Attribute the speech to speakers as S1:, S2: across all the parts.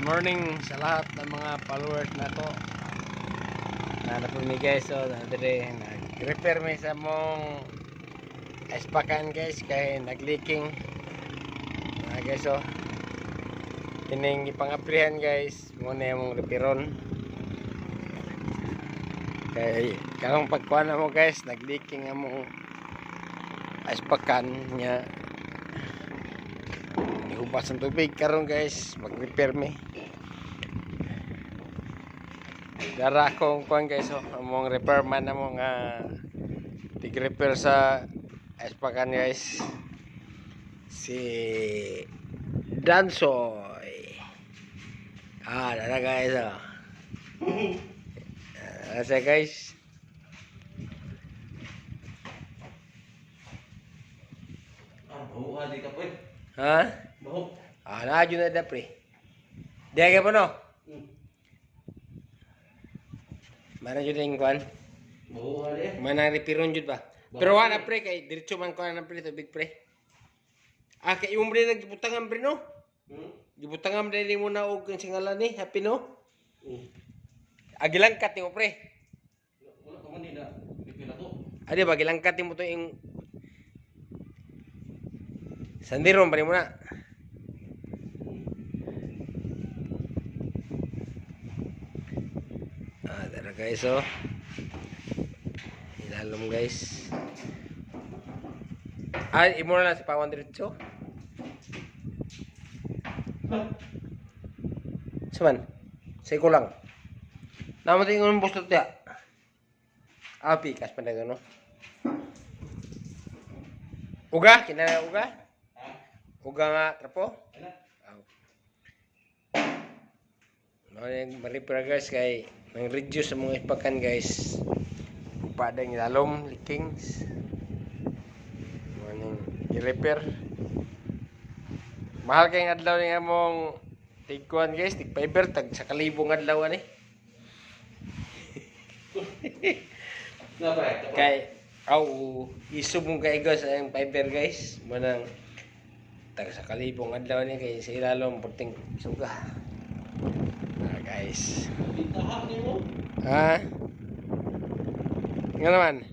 S1: Good morning sa lahat ng mga followers na to. Nanapon mi guys, so nadire nag-repair mi sa mong ispakan guys kay nag-leaking. Guys, so kining ipang-aprihan guys, muna yung repairon. Kay karong pagkuha na mo guys, nag-leaking among ispakan niya. Hubas ng tubig karon guys, mag-repair mi. Dara akong kuan guys, among repairman among tig-repair sa ispakan guys. Si Dansoy. Dara guys. Asa guys?
S2: Bahu di ka po.
S1: Ha?
S2: Bahu.
S1: Naadyo na da pre. Diya ka pa no? Mana jud ing kuan?
S2: Bahu di.
S1: Mana repiron jud ba? Pero wala pre kay diretso man kuan na pre tubig pre. Kay imong pre nagbutangan pre no? Gibutangan dili mo na og singalan ni happy no? Agilangkat mo pre.
S2: Wala ka man na pipila to.
S1: Adi ba gilangkat mo to ing sandiron pa mo na. Tara guys, ilalom guys. Imo na si Pawan diretso. Saman, say ko lang. Namatay ng bustot ya. Pikas pa na gano. Uga, kinala uga. Uga nga trapo. Maripra guys kay nang reduce sa mga ispakan guys. Upada ng lalom, leakings. Morning i-repair. Mahal kayong adlaw ni among tigkuan guys, tig fiber tag sa kalibong adlaw ani. Kay isub mong kay guys ang fiber guys, manang tag sa kalibong adlaw ni kay sa ilalom puting suga. Guys.
S2: Ditahan ni mo.
S1: Nga naman.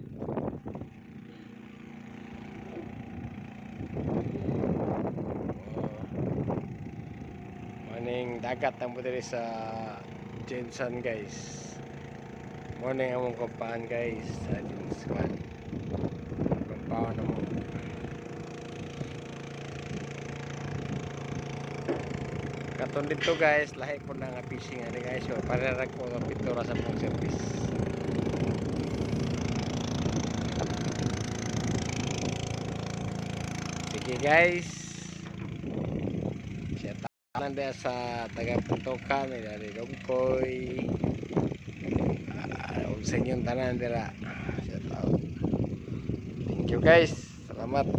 S1: Maning dagat ang putiri sa Jensen guys. Maning among kumpaan guys sa Jensen. Kumpaan na mo. Katon dito guys, lahi ko na nga fishing ani guys, so pararag ko ang pintura sa pong service. Sige guys. Siya tanan dia sa taga Puntokan, dari Dongkoy. Sa inyong tanan dira. Thank you guys. Salamat.